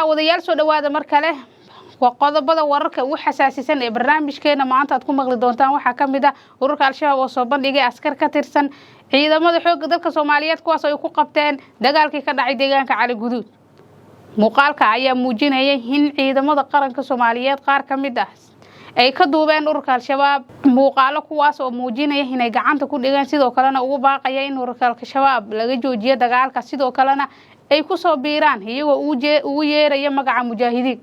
daawadayaal soo dhawaada mar kale qodobada wararka ugu xasaasisan ee barnaamijkeena maanta aad ku maqli doontaan waxaa kamid ah ururka al-shabaab oo soo bandhigay askar ka tirsan ciidamada xoogga dalka Soomaaliyeed kuwaas oo ku qabteen dagaalkii ka dhacay deegaanka Cali Guduud. muuqaalka ayaa muujinayay in ciidamada qaranka Soomaaliyeed qaar kamid ah ay ka duubeen ururka al-shabaab muuqaalo kuwaas oo muujinaya inay gacanta ku dhigaan sidoo kalena ugu baaqaya in ururka al-shabaab laga joojiyo dagaalka sidoo kalena ay ku soo biiraan iyagoo ugu yeeraya magaca mujaahidiin.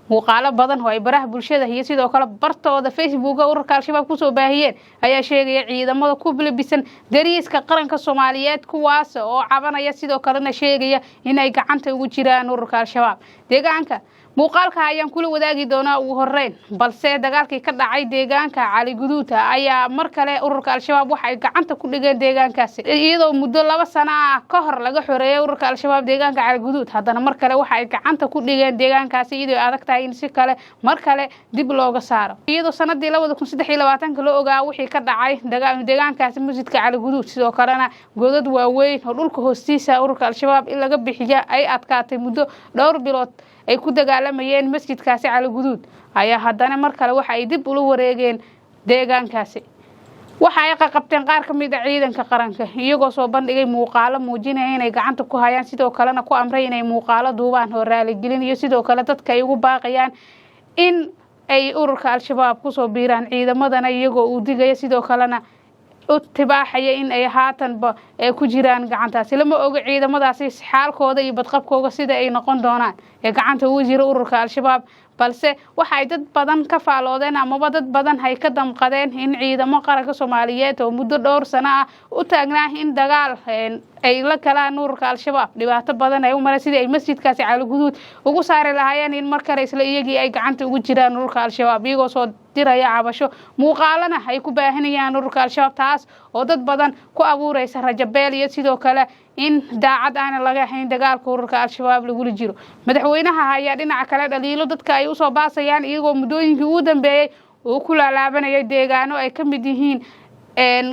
muuqaalo badan oo ay baraha bulshada iyo sidoo kale bartooda Facebook ururka al-shabaab ku soo baahiyeen ayaa sheegaya ciidamada ku bilbisan dariiska qaranka Soomaaliyeed kuwaas oo cabanaya sidoo kalena sheegaya in ay gacanta ugu jiraan ururka al-shabaab. deegaanka muuqaalka ayaan kula wadaagi doonaa ugu horeyn balse dagaalkii ka dhacay deegaanka Cali Guduud ayaa mar kale ururka al-shabaab waxa ay gacanta ku dhigeen deegaankaas iyadoo muddo 2 sano ka hor laga xoreeyay ururka al-shabaab deegaanka Cali Guduud haddana mar kale waxa ay gacanta ku dhigeen deegaankaas iyadoo adag tahay in si kale mar kale dib looga saaro iyadoo sanadii 2023 loo ogaa wixii ka dhacay deegaankaas masjidka Cali Guduud sidoo kalena godad waaweyn oo dhulka hoostiisa ururka al-shabaab in laga bixiyo ay adkaatay muddo 2 bilood ay ku dagaalamayeen masjidkaasi Cali Guduud ayaa haddana mar kale waxa ay dib ula wareegeen deegaankaasi. waxa ay qabteen qaar kamid ah ciidanka qaranka iyagoo soo bandhigay muuqaalo muujinaya inay gacanta ku hayaan sidoo kalena ku amray inay muuqaalo duubaan oo raali gelin iyo sidoo kale dadka ay ugu baaqayaan in ay ururka al-shabaab ku soo biiraan ciidamadana iyagoo u digaya sidoo kalena tibaaxaya in ay haatanba ku jiraan gacantaasi lama oga ciidamadaasi xaalkooda iyo badqabkooda sida ay noqon doonaan ee gacanta ugu jira ururka al-shabaab balse waxa ay dad badan ka faaloodeen ama dad badan ay ka damqadeen in ciidamo qaranka Soomaaliyeed oo muddo 2 sano ah u taagnaa in dagaal ay la galaan ururka al-shabaab dhibaato badan ay u maray sidii ay masjidkaasi Cali Guduud ugu saari lahaayeen in mar kale isla iyagii ay gacanta ugu jiraan ururka al-shabaab iyagoo soo diraya cabasho muuqaalana ay ku baahinayaan ururka al-shabaab taas oo dad badan ku abuuraysa rajabeel iyo sidoo kale in daacad aan laga hayn dagaalka ururka al-shabaab lagu jiro. madaxweynaha ayaa dhinaca kale dhaliilo dadka ay u soo baasayaan iyagoo muddooyinkii ugu dambeeyay oo ku laalaabanayay deegaano ay ka mid yihiin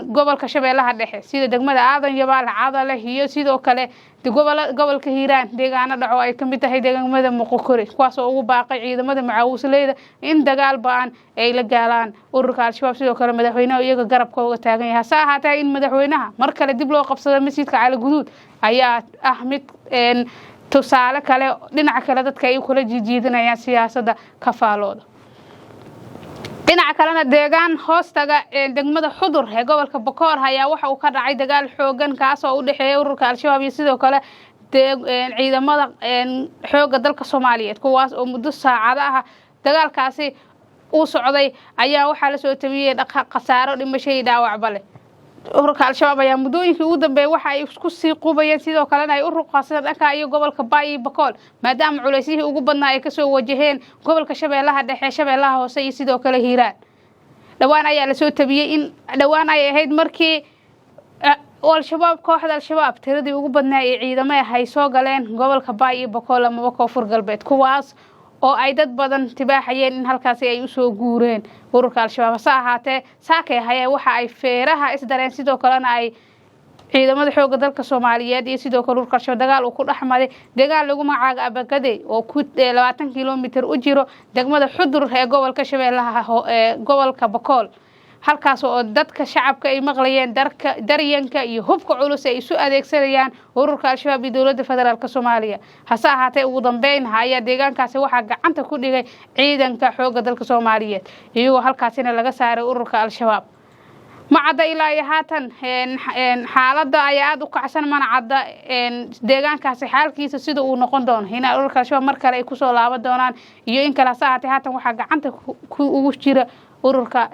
gobolka Shabeellaha Dhexe sida degmada Aadan Yabaal Cadale iyo sidoo kale gobolka Hiiraan deegaano dhaco ay ka mid tahay deegaamada Muqokore kuwaas oo ugu baaqay ciidamada macawisleyda in dagaal baan ay la gaalaan ururka al-shabaab sidoo kale madaxweynaha iyaga garabkooda taagan yahay saaxaatay in madaxweynaha mar kale dib loo qabsado masjidka Cali Guduud ayaa mid tusaale kale dhinaca kale dadka ay kula jiidanayaan siyaasadda kafaalooda. dhinaca kalena deegaan hoostaga degmada Xudur ee gobolka Bakoor ayaa waxa uu ka dhacay dagaal xoogan kaas oo u dhaxeeya ururka al-shabaab iyo sidoo kale ciidamada xoogga dalka Soomaaliyeed kuwaas oo muddo saacado ah dagaalkaasi uu socday ayaa waxa la soo tabiyay khasaaro dhimasho iyo dhaawac bale ururka al-shabaab ayaa muddooyinkii ugu dambeeyay waxa ay isku sii qubayeen sidoo kalena ay u ruqaaseen dhanka iyo gobolka Baay iyo Bakool maadaama culeysihii ugu badnaa ay ka soo wajaheen gobolka Shabeellaha Dhexe Shabeellaha Hoose iyo sidoo kale Hiiraan. dhawaan ayaa la soo tabiyay in dhawaan ay ahayd markii al-shabaab kooxda al-shabaab tiradii ugu badnaa ee ciidamada ay soo galeen gobolka Baay iyo Bakool ama Koonfur Galbeed kuwaas oo ay dad badan tibaaxayeen in halkaas ay u soo guureen ururka al-shabaab saaxaatee saakay hayay waxa ay feeraha isdareen sidoo kalena ay ciidamada xoogga dalka Soomaaliyeed iyo sidoo kale ururka al-shabaab dagaal uu ku dhaxmaday dagaal lagu magacaaga Abagaday oo ku 20 kiiloomitir u jiro degmada Xudur ee gobolka Shabeellaha gobolka Bakool halkaas oo dadka shacabka ay maqlayeen daryanka iyo hubka culus ay isu adeegsanayaan ururka al-shabaab iyo dawladda federaalka Soomaaliya hase ahaatee ugu dambeyn ayaa deegaankaasi waxa gacanta ku dhigay ciidanka xoogga dalka Soomaaliyeed iyagoo halkaasina laga saaray ururka al-shabaab ma cadda ilaa iyo haatan xaaladda ayaa aad u kacsan mana cadda deegaankaasi xaalkiisa sida uu noqon doono in ururka al-shabaab mar kale ay ku soo laaban doonaan iyo in kala saacatay haatan waxa gacanta ugu jira ururka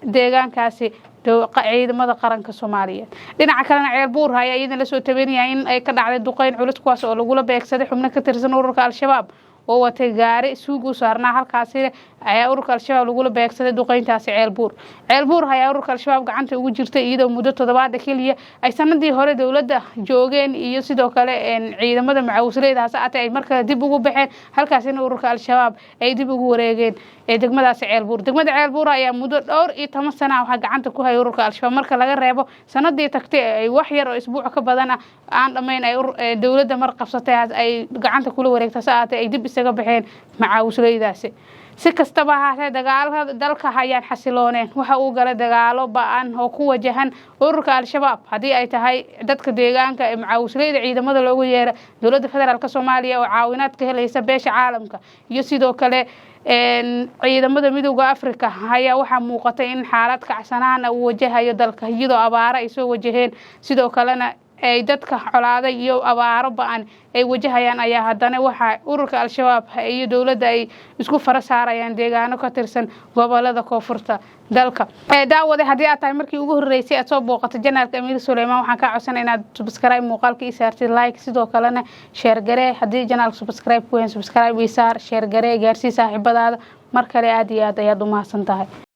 deegaankaasi ciidamada qaranka Soomaaliyeed. dhinaca kalena Ceelbuur ayaa iyadana la soo tabanayay in ay ka dhacday duqeyn culus kuwaas oo lagu beegsaday xubno ka tirsan ururka al-shabaab oo watay gaari suugu saarnaa halkaasi ayaa ururka al-shabaab lagu beegsaday duqeyntaasi Ceelbuur ayaa ururka al-shabaab gacanta ugu jirtay iyadoo muddo 7 kaliya ay sanadii hore dawladda joogeen iyo sidoo kale ciidamada macawisleyda saacatay ay markale dib ugu baxeen halkaasina ururka al-shabaab ay dib ugu wareegeen degmadaasi Ceelbuur. degmada Ceelbuur ayaa muddo 12 sano waxa gacanta ku hay ururka al-shabaab marka laga reebo sanadii tagtay ay wax yar oo isbuuc ka badan aan dhameyn ay dawladda mar qabsatay ay gacanta kula wareegtay saacatay ay dib isaga baxeen macaawusleydaasi si kastaba ha ahaatee dagaalada dalka ayaan xasilooneen waxa uu galay dagaalo ba'an oo ku wajahan ururka al-shabaab haddii ay tahay dadka deegaanka ee macaawusleyda ciidamada loogu yeera dowladda federaalk Soomaaliya oo caawinaad ka helaysa beesha caalamka iyo sidoo kale ciidamada midowga Afrika ayaa waxaa muuqatay in xaalad kacsanaan uu wajahayo dalka iyadoo abaaro ay soo wajaheen sidoo kalena ay dadka colaaday iyo abaaro ba'an ay wajahayaan ayaa haddana waxa ururka al-shabaab iyo dowladda ay isku fara saarayaan deegaano ka tirsan gobolada koonfurta dalka daawade haddii aad tahay markii ugu horeysay aad soo booqato janaalka Amiir Suleymaan waxaan ka codsanay inaad subscribe muuqaalka ii saartid like sidoo kalena share garee haddii janaalka subscribe ku weyn subscribe ii saar share garee gaarsii saaxiibadaada mar kale aad iyo aad ayaad u mahadsantahay